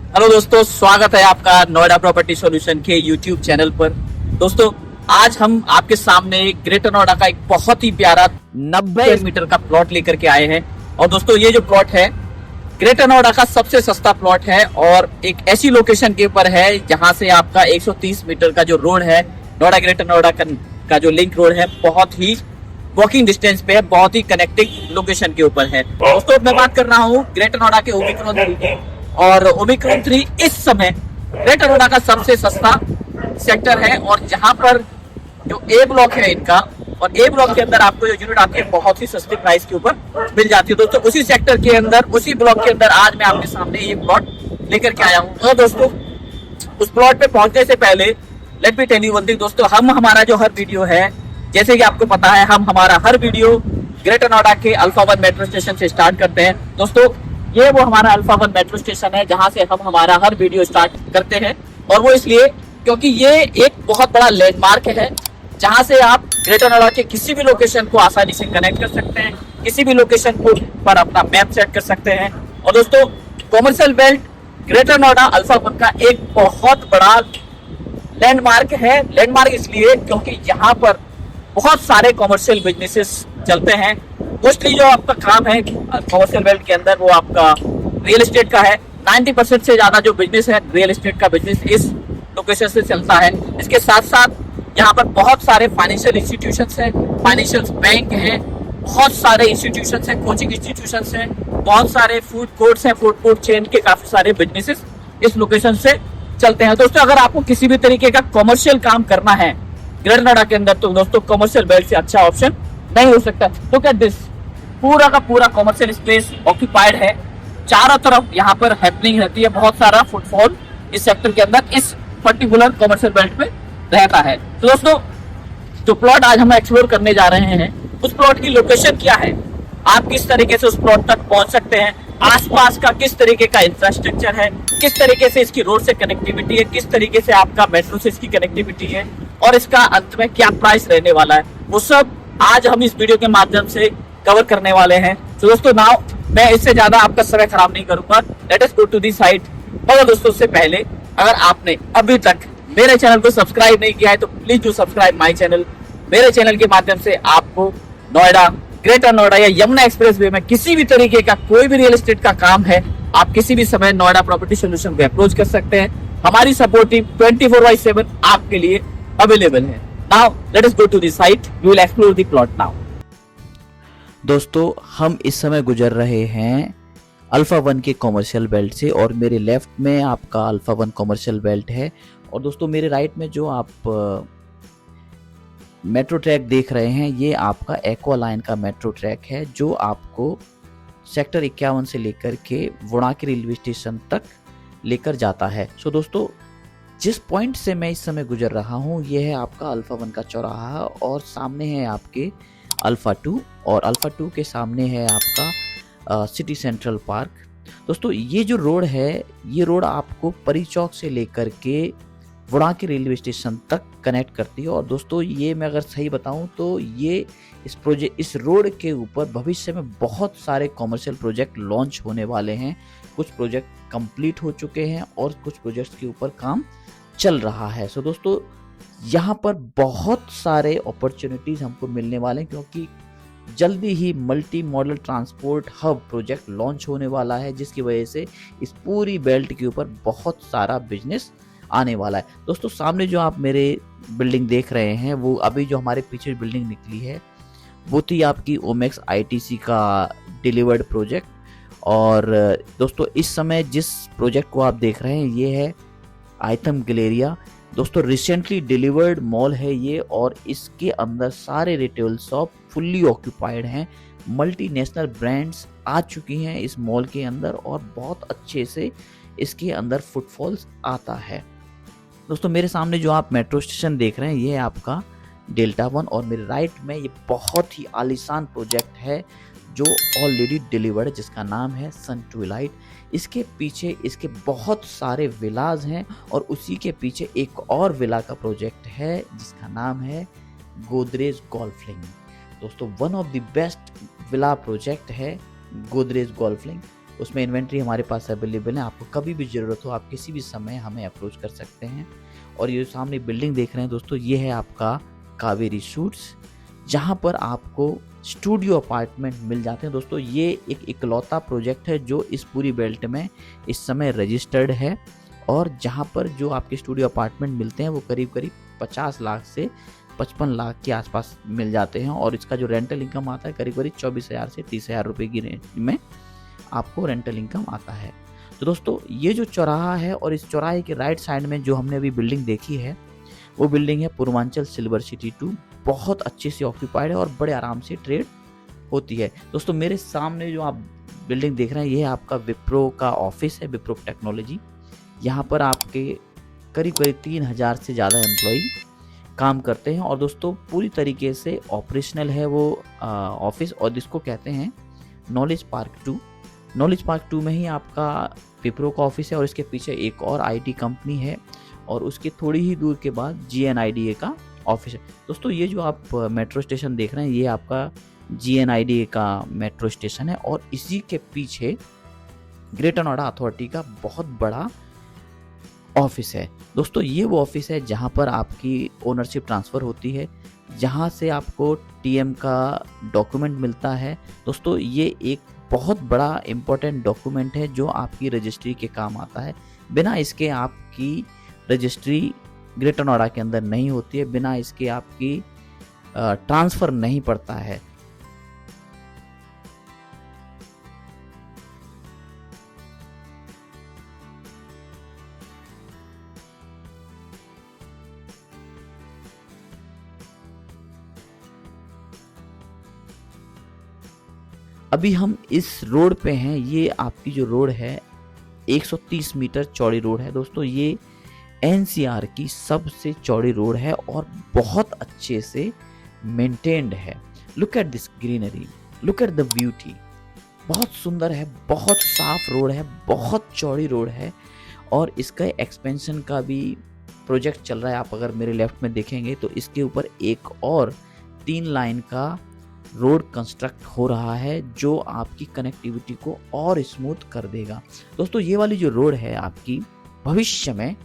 Hello दोस्तों, स्वागत है आपका नोएडा प्रॉपर्टी सॉल्यूशन के यूट्यूब चैनल पर। दोस्तों, आज हम आपके सामने ग्रेटर नोएडा का एक बहुत ही प्यारा 90 मीटर का प्लॉट लेकर के आए हैं। और दोस्तों, ये जो प्लॉट है ग्रेटर नोएडा का सबसे सस्ता प्लॉट है और एक ऐसी लोकेशन के ऊपर है जहां से आपका 130 मीटर का जो रोड है, नोएडा ग्रेटर नोएडा का जो लिंक रोड है, बहुत ही वॉकिंग डिस्टेंस पे है, बहुत ही कनेक्टिंग लोकेशन के ऊपर है। दोस्तों, मैं बात कर रहा हूँ ग्रेटर नोएडा के ओमिक्रॉन 3 की। और ओमिक्रॉन 3 इस समय ग्रेटर नोएडा का सबसे सस्ता सेक्टर है और जहां पर जो ए ब्लॉक है इनका, और ए ब्लॉक के अंदर आपको जो यूनिट आपके बहुत ही सस्ती प्राइस के ऊपर मिल जाती है। दोस्तों, उसी सेक्टर के अंदर, उसी ब्लॉक के अंदर आज मैं आपके सामने ये प्लॉट लेकर के आया हूँ। और दोस्तों, उस प्लॉट पे पहुंचने से पहले let me tell you one thing. दोस्तों, हमारा जो हर वीडियो है, जैसे कि आपको पता है, हमारा हर वीडियो ग्रेटर नोएडा के अल्फा 1 मेट्रो स्टेशन से स्टार्ट करते हैं। दोस्तों, ये वो हमारा अल्फा 1 मेट्रो स्टेशन है जहां से हम हमारा हर वीडियो स्टार्ट करते हैं। और वो इसलिए क्योंकि ये एक बहुत बड़ा लैंडमार्क है जहां से आप ग्रेटर नोएडा के किसी भी लोकेशन को आसानी से कनेक्ट कर सकते हैं, किसी भी लोकेशन को पर अपना मैप सेट कर सकते हैं। और दोस्तों, commercial belt greater Noida alpha 1 का एक बहुत बड़ा लैंडमार्क है। लैंडमार्क इसलिए क्योंकि यहाँ पर बहुत सारे कॉमर्शियल बिजनेसेस चलते हैं। मोस्टली जो आपका काम है कॉमर्शियल बेल्ट के अंदर, वो आपका रियल एस्टेट का है। 90% से ज्यादा जो बिजनेस है, रियल एस्टेट का बिजनेस इस लोकेशन से चलता है। इसके साथ साथ यहाँ पर बहुत सारे फाइनेंशियल इंस्टीट्यूशंस हैं, फाइनेंशियल बैंक हैं, बहुत सारे इंस्टीट्यूशंस हैं, कोचिंग इंस्टीट्यूशंस हैं, बहुत सारे फूड कोर्ट्स हैं, फूड कोर्ट चेन के काफी सारे बिजनेसेस इस लोकेशन से चलते हैं। दोस्तों, अगर आपको किसी भी तरीके का कॉमर्शियल काम करना है ग्रेटर नोएडा के अंदर, तो दोस्तों कॉमर्शियल बेल्ट से अच्छा ऑप्शन नहीं हो सकता। लुक एट दिस, पूरा का पूरा कॉमर्शियल स्पेस ऑक्यूपाइड है। चारों तरफ यहाँ पर हैपनिंग रहती है, बहुत सारा फुटफॉल इस सेक्टर के अंदर, इस पर्टिकुलर कॉमर्शियल बेल्ट में रहता है। तो दोस्तों, जो प्लॉट आज हम एक्सप्लोर करने जा रहे हैं, उस प्लॉट की लोकेशन क्या है, आप किस तरीके से उस प्लॉट तक पहुंच सकते हैं, आसपास का किस तरीके का इंफ्रास्ट्रक्चर है, किस तरीके से इसकी रोड से कनेक्टिविटी है, किस तरीके से आपका मेट्रो से इसकी कनेक्टिविटी है, और इसका अंत में क्या प्राइस रहने वाला है, वो सब आज हम इस वीडियो के माध्यम से कवर करने वाले हैं। तो दोस्तों, नाउ मैं इससे ज्यादा आपका समय खराब नहीं करूंगा, let us go to the site. मगर दोस्तों, उससे पहले अगर आपने अभी तक मेरे चैनल को सब्सक्राइब नहीं किया है तो please do subscribe my channel. मेरे चैनल के माध्यम से आपको नोएडा, ग्रेटर नोएडा या यमुना एक्सप्रेसवे में किसी भी तरीके का कोई भी रियल एस्टेट का काम है, आप किसी भी समय नोएडा प्रॉपर्टी सॉल्यूशन को अप्रोच कर सकते हैं। हमारी सपोर्ट टीम 24/7 आपके लिए अवेलेबल है। Now let us go to the site, we will explore the plot now. दोस्तों, हम इस समय गुजर रहे हैं अल्फा 1 के कॉमर्शियल बेल्ट से और मेरे लेफ्ट में आपका अल्फा 1 कॉमर्शियल बेल्ट है। और दोस्तों, मेरे राइट में जो आप मेट्रो ट्रैक देख रहे हैं, ये आपका एक्वा लाइन का मेट्रो ट्रैक है जो आपको सेक्टर 51 से लेकर के वुणाकी रेलवे स्टेशन तक लेकर जाता है। सो दोस्तों, जिस पॉइंट से मैं इस समय गुजर रहा हूँ, ये है आपका अल्फा 1 का चौराहा और सामने है आपके अल्फा 2, और अल्फा 2 के सामने है आपका सिटी सेंट्रल पार्क। दोस्तों, ये जो रोड है, ये रोड आपको परी चौक से लेकर के वुणाकी रेलवे स्टेशन तक कनेक्ट करती है। और दोस्तों, ये मैं अगर सही बताऊं तो ये इस रोड के ऊपर भविष्य में बहुत सारे कॉमर्शियल प्रोजेक्ट लॉन्च होने वाले हैं। कुछ प्रोजेक्ट कंप्लीट हो चुके हैं और कुछ प्रोजेक्ट्स के ऊपर काम चल रहा है। सो दोस्तों, यहाँ पर बहुत सारे अपॉर्चुनिटीज हमको मिलने वाले हैं क्योंकि जल्दी ही multi modal transport hub project launch होने वाला है, जिसकी वजह से इस पूरी बेल्ट के ऊपर बहुत सारा बिजनेस आने वाला है। दोस्तों, सामने जो आप मेरे बिल्डिंग देख रहे हैं, वो अभी जो हमारे पीछे बिल्डिंग निकली है, वो थी आपकी ओमेक्स आईटीसी का डिलीवर्ड प्रोजेक्ट। और दोस्तों, इस समय जिस प्रोजेक्ट को आप देख रहे हैं, ये है आइथम गैलेरिया। दोस्तों, रिसेंटली डिलीवर्ड मॉल है ये, और इसके अंदर सारे रिटेल शॉप फुल्ली ऑक्यूपाइड हैं। मल्टीनेशनल ब्रांड्स आ चुकी हैं इस मॉल के अंदर और बहुत अच्छे से इसके अंदर फुटफॉल्स आता है। दोस्तों, मेरे सामने जो आप मेट्रो स्टेशन देख रहे हैं, ये है आपका डेल्टा 1, और मेरे राइट में ये बहुत ही आलीशान प्रोजेक्ट है जो ऑलरेडी डिलीवर्ड, जिसका नाम है सन ट्विलाइट। इसके पीछे इसके बहुत सारे विलाज हैं और उसी के पीछे एक और विला का प्रोजेक्ट है जिसका नाम है गोदरेज गोल्फ लिंक। दोस्तों, one of the best villa project है गोदरेज गोल्फ लिंक। उसमें इन्वेंट्री हमारे पास अवेलेबल है। आपको कभी भी ज़रूरत हो आप किसी भी समय हमें अप्रोच कर सकते हैं। और ये सामने बिल्डिंग देख रहे हैं दोस्तों, ये है आपका कावेरी सूट्स, जहाँ पर आपको स्टूडियो अपार्टमेंट मिल जाते हैं। दोस्तों ये एक इकलौता प्रोजेक्ट है जो इस पूरी बेल्ट में इस समय रजिस्टर्ड है, और जहाँ पर जो आपके स्टूडियो अपार्टमेंट मिलते हैं वो करीब करीब 50 लाख से 55 लाख के आसपास मिल जाते हैं। और इसका जो रेंटल इनकम आता है करीब करीब 24,000 से 30,000 रुपये की रेंज में आपको रेंटल इनकम आता है। तो दोस्तों ये जो चौराहा है, और इस चौराहे के राइट साइड में जो हमने अभी बिल्डिंग देखी है वो बिल्डिंग है पूर्वांचल सिल्वर सिटी 2। बहुत अच्छे से ऑक्यूपाइड है और बड़े आराम से ट्रेड होती है। दोस्तों मेरे सामने जो आप बिल्डिंग देख रहे हैं ये आपका विप्रो का ऑफिस है, विप्रो टेक्नोलॉजी। यहाँ पर आपके करीब करीब 3,000 से ज़्यादा एम्प्लॉई काम करते हैं। और दोस्तों पूरी तरीके से ऑपरेशनल है वो ऑफिस, और जिसको कहते हैं नॉलेज पार्क 2। नॉलेज पार्क 2 में ही आपका विप्रो का ऑफिस है, और इसके पीछे एक और आईटी कंपनी है, और उसके थोड़ी ही दूर के बाद GNIDA का ऑफिस है। दोस्तों ये जो आप मेट्रो स्टेशन देख रहे हैं ये आपका GNIDA का मेट्रो स्टेशन है, और इसी के पीछे ग्रेटर नोएडा अथॉरिटी का बहुत बड़ा ऑफिस है। दोस्तों ये वो ऑफिस है जहाँ पर आपकी ओनरशिप ट्रांसफ़र होती है, जहाँ से आपको TM का डॉक्यूमेंट मिलता है। दोस्तों ये एक बहुत बड़ा इम्पोर्टेंट डॉक्यूमेंट है जो आपकी रजिस्ट्री के काम आता है। बिना इसके आपकी रजिस्ट्री ग्रेटर नोएडा के अंदर नहीं होती है, बिना इसके आपकी ट्रांसफ़र नहीं पड़ता है। अभी हम इस रोड पे हैं, ये आपकी जो रोड है 130 मीटर चौड़ी रोड है। दोस्तों ये NCR की सबसे चौड़ी रोड है और बहुत अच्छे से मेंटेन्ड है। Look at this greenery, look at the beauty, बहुत सुंदर है, बहुत साफ रोड है, बहुत चौड़ी रोड है, और इसका एक्सपेंशन का भी प्रोजेक्ट चल रहा है। आप अगर मेरे लेफ्ट में देखेंगे तो इसके ऊपर एक और 3 लाइन का रोड कंस्ट्रक्ट हो रहा है जो आपकी कनेक्टिविटी को और स्मूथ कर देगा। दोस्तों ये वाली जो रोड है आपकी भविष्य में,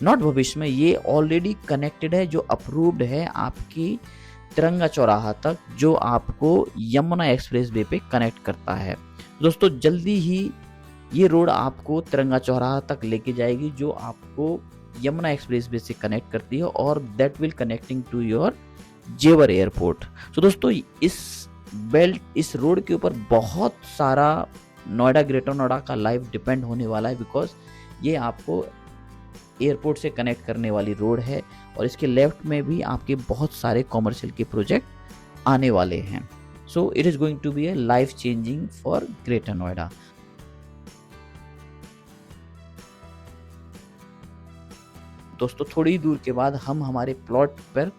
नॉट भविष्य में, ये ऑलरेडी कनेक्टेड है, जो अप्रूव्ड है आपकी तिरंगा चौराहा तक, जो आपको यमुना एक्सप्रेस वे पे कनेक्ट करता है। दोस्तों जल्दी ही ये रोड आपको तिरंगा चौराहा तक लेके जाएगी, जो आपको यमुना एक्सप्रेस वे से कनेक्ट करती है, और that will connecting to your Jewar airport. तो दोस्तों इस रोड के ऊपर बहुत सारा नोएडा, ग्रेटर नोएडा का लाइफ डिपेंड होने वाला है, बिकॉज ये आपको एयरपोर्ट से कनेक्ट करने वाली रोड है, और इसके लेफ्ट में भी आपके बहुत सारे कॉमर्शियल के प्रोजेक्ट आने वाले हैं। So it is going to be a life changing for greater Noida. दोस्तों थोड़ी दूर के बाद हम हमारे प्लॉट पर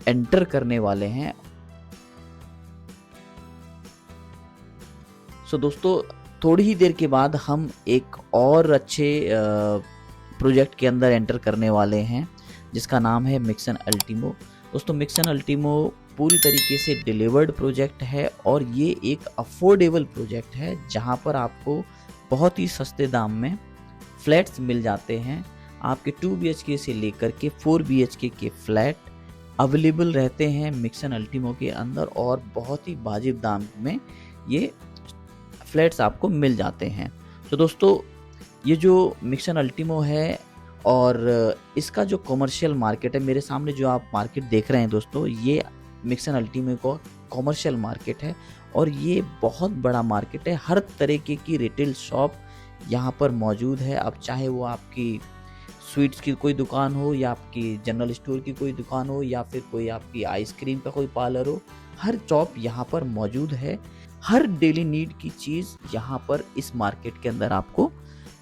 एंटर करने वाले हैं। सो दोस्तों थोड़ी ही देर के बाद हम एक और अच्छे प्रोजेक्ट के अंदर एंटर करने वाले हैं, जिसका नाम है मिक्सन अल्टीमो। दोस्तों मिक्सन अल्टीमो पूरी तरीके से डिलीवर्ड प्रोजेक्ट है, और ये एक अफोर्डेबल प्रोजेक्ट है जहां पर आपको बहुत ही सस्ते दाम में फ्लैट्स मिल जाते हैं। आपके 2 BHK से लेकर के 4 BHK के फ्लैट अवेलेबल रहते हैं मिक्सन अल्टीमो के अंदर, और बहुत ही वाजिब दाम में ये फ्लैट्स आपको मिल जाते हैं। तो दोस्तों ये जो मिक्सन अल्टीमो है और इसका जो कमर्शियल मार्केट है, मेरे सामने जो आप मार्केट देख रहे हैं दोस्तों, ये मिक्सन अल्टीमो का कमर्शियल मार्केट है, और ये बहुत बड़ा मार्केट है। हर तरीके की रिटेल शॉप यहाँ पर मौजूद है। अब चाहे वो आपकी स्वीट्स की कोई दुकान हो, या आपकी जनरल स्टोर की कोई दुकान हो, या फिर कोई आपकी आइसक्रीम का कोई पार्लर हो, हर शॉप यहाँ पर मौजूद है। हर डेली नीड की चीज़ यहाँ पर इस मार्केट के अंदर आपको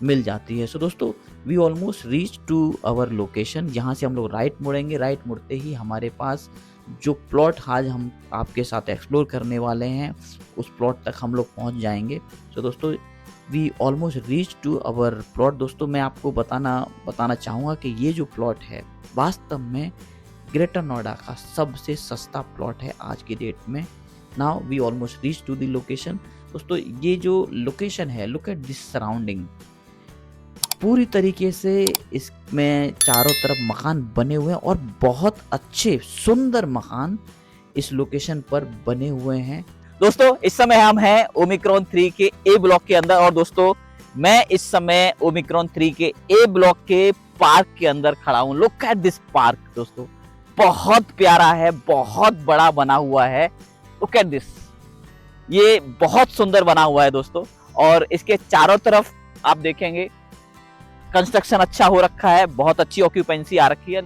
मिल जाती है। सो दोस्तों we almost reach to our location. यहाँ से हम लोग राइट मुड़ेंगे। राइट मुड़ते ही हमारे पास जो प्लॉट आज हम आपके साथ एक्सप्लोर करने वाले हैं, उस प्लॉट तक हम लोग पहुँच जाएंगे। सो दोस्तों we almost reach to our plot. दोस्तों मैं आपको बताना चाहूँगा कि ये जो प्लॉट है वास्तव में ग्रेटर नोएडा का सबसे सस्ता प्लॉट है आज की डेट में। Now we almost reach to the location. दोस्तों ये जो लोकेशन है, लुक एट दिस सराउंडिंग, पूरी तरीके से इसमें चारों तरफ मकान बने हुए हैं और बहुत अच्छे सुंदर मकान इस लोकेशन पर बने हुए हैं। दोस्तों इस समय हम हैं ओमिक्रॉन 3 के ए ब्लॉक के अंदर, और दोस्तों मैं इस समय ओमिक्रॉन 3 के ए ब्लॉक के पार्क के अंदर खड़ा हूं। लुक एट दिस पार्क दोस्तों, बहुत प्यारा है, बहुत बड़ा बना हुआ है। लुक एट दिस, ये बहुत सुंदर बना हुआ है दोस्तों। और इसके चारों तरफ आप देखेंगे कंस्ट्रक्शन अच्छा हो रखा है, बहुत अच्छी ऑक्यूपेंसी आ रखी है,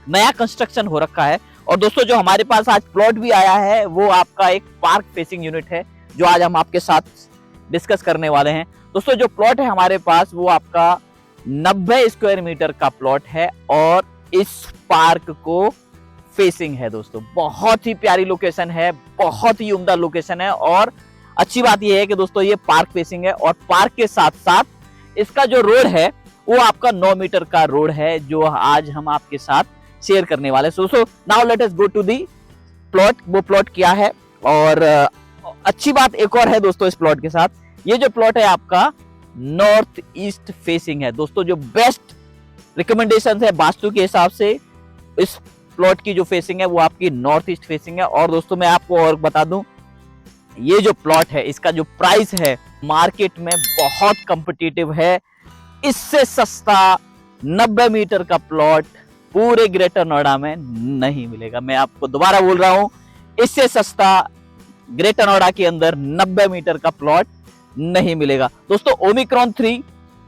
नया कंस्ट्रक्शन हो रखा है। और दोस्तों जो हमारे पास आज प्लॉट भी आया है वो आपका एक पार्क फेसिंग यूनिट है, जो आज हम आपके साथ डिस्कस करने वाले हैं। दोस्तों जो प्लॉट है हमारे पास वो आपका 90 स्क्वायर मीटर का प्लॉट है और इस पार्क को फेसिंग है दोस्तों। बहुत ही प्यारी लोकेशन है, बहुत ही उम्दा लोकेशन है। और अच्छी बात यह है कि दोस्तों ये पार्क फेसिंग है और पार्क के साथ साथ इसका जो रोड है वो आपका 9 मीटर का रोड है, जो आज हम आपके साथ शेयर करने वाले। So now let us go to the plot. वो प्लॉट क्या है, और अच्छी बात एक और है दोस्तों इस प्लॉट के साथ, ये जो प्लॉट है आपका नॉर्थ ईस्ट फेसिंग है दोस्तों। जो बेस्ट रिकमेंडेशन है वास्तु के हिसाब से, इस प्लॉट की जो फेसिंग है वो आपकी नॉर्थ ईस्ट फेसिंग है। और दोस्तों मैं आपको और बता दूं, ये जो प्लॉट है इसका जो प्राइस है मार्केट में बहुत कॉम्पिटिटिव है। इससे सस्ता 90 मीटर का प्लॉट पूरे ग्रेटर नोएडा में नहीं मिलेगा। मैं आपको दोबारा बोल रहा हूं, इससे सस्ता ग्रेटर नोएडा के अंदर 90 मीटर का प्लॉट नहीं मिलेगा। दोस्तों ओमिक्रॉन 3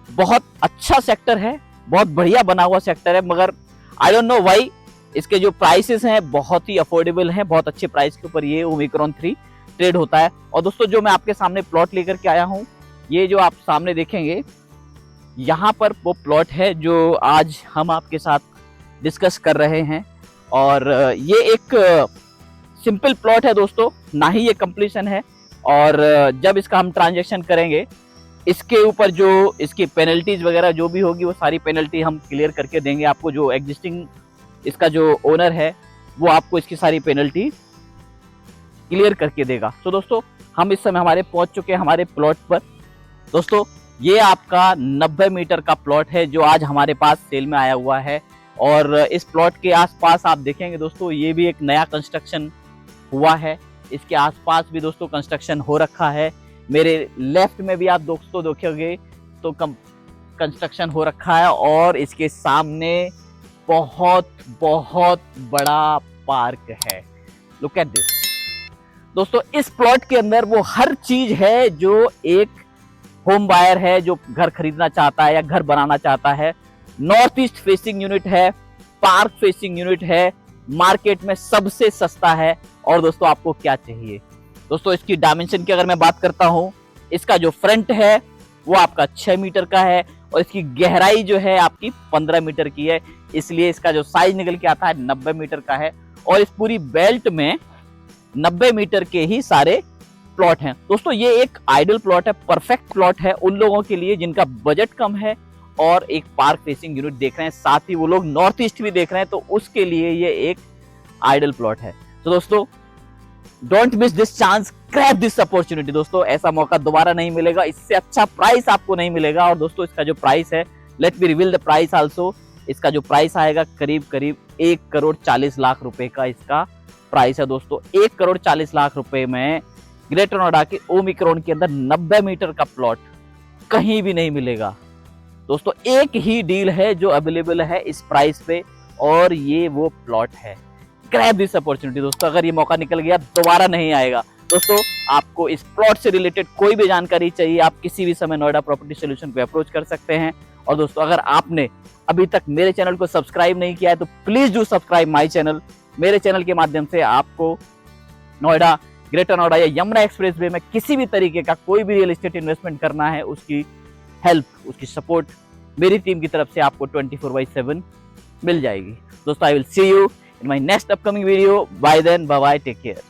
बहुत अच्छा सेक्टर है, बहुत बढ़िया बना हुआ सेक्टर है, मगर आई डोंट नो व्हाई इसके जो प्राइसेस हैं बहुत ही अफोर्डेबल हैं, बहुत अच्छे प्राइस के ऊपर ये ओमिक्रॉन 3 ट्रेड होता है। और दोस्तों जो मैं आपके सामने प्लॉट लेकर के आया हूं, ये जो आप सामने देखेंगे यहाँ पर वो प्लॉट है जो आज हम आपके साथ डिस्कस कर रहे हैं। और ये एक सिंपल प्लॉट है दोस्तों, ना ही ये कंप्लीशन है। और जब इसका हम ट्रांजैक्शन करेंगे, इसके ऊपर जो इसकी पेनल्टीज वगैरह जो भी होगी वो सारी पेनल्टी हम क्लियर करके देंगे आपको। जो एग्जिस्टिंग इसका जो ओनर है वो आपको इसकी सारी पेनल्टी क्लियर करके देगा। तो दोस्तों हम इस समय हमारे पहुंच चुके हैं हमारे प्लॉट पर। दोस्तों ये आपका 90 मीटर का प्लॉट है जो आज हमारे पास सेल में आया हुआ है। और इस प्लॉट के आसपास आप देखेंगे दोस्तों, ये भी एक नया कंस्ट्रक्शन हुआ है। इसके आसपास भी दोस्तों कंस्ट्रक्शन हो रखा है। मेरे लेफ्ट में भी आप दोस्तों देखोगे तो कंस्ट्रक्शन हो रखा है। और इसके सामने बहुत बहुत बड़ा पार्क है। लुक एट दिस दोस्तों, इस प्लॉट के अंदर वो हर चीज है जो एक होम बायर है, जो घर खरीदना चाहता है या घर बनाना चाहता है। नॉर्थ ईस्ट फेसिंग यूनिट है, पार्क फेसिंग यूनिट है, मार्केट में सबसे सस्ता है। और दोस्तों आपको क्या चाहिए? दोस्तों इसकी डायमेंशन की अगर मैं बात करता हूं, इसका जो फ्रंट है वो आपका 6 मीटर का है और इसकी गहराई जो है आपकी 15 मीटर की है। इसलिए इसका जो साइज निकल के आता है 90 मीटर का है। और इस पूरी बेल्ट में 90 मीटर के ही सारे प्लॉट हैं। दोस्तों ये एक आइडियल प्लॉट है, परफेक्ट प्लॉट है उन लोगों के लिए जिनका बजट कम है और एक पार्क फेसिंग यूनिट देख रहे हैं, साथ ही वो लोग नॉर्थ ईस्ट भी देख रहे हैं, तो उसके लिए ये एक आइडियल प्लॉट है। तो दोस्तों don't miss this chance, grab this opportunity. दोस्तों ऐसा मौका दोबारा नहीं मिलेगा, इससे अच्छा प्राइस आपको नहीं मिलेगा। और दोस्तों इसका जो प्राइस है, let me reveal the price also. इसका जो प्राइस आएगा करीब 1,40,00,000 रुपए का इसका प्राइस है दोस्तों। 1,40,00,000 रुपए में ग्रेटर नोएडा के ओमिक्रॉन के अंदर 90 मीटर का प्लॉट कहीं भी नहीं मिलेगा दोस्तों। एक ही डील है जो अवेलेबल है इस प्राइस पे, और ये वो प्लॉट है। ग्रैब दिस अपॉर्चुनिटी दोस्तों, अगर ये मौका निकल गया दोबारा नहीं आएगा। दोस्तों आपको इस प्लॉट से रिलेटेड कोई भी जानकारी चाहिए, आप किसी भी समय नोएडा प्रॉपर्टी सॉल्यूशन पे अप्रोच कर सकते हैं। और दोस्तों अगर आपने अभी तक मेरे चैनल को सब्सक्राइब नहीं किया है तो please do subscribe my channel. मेरे चैनल के माध्यम से आपको नोएडा, ग्रेटर नोएडा या यमुना एक्सप्रेसवे में किसी भी तरीके का कोई भी रियल एस्टेट इन्वेस्टमेंट करना है, उसकी हेल्प, उसकी सपोर्ट मेरी टीम की तरफ से आपको 24/7 मिल जाएगी। दोस्तों I will see you in my next upcoming video. By then, bye bye, take care.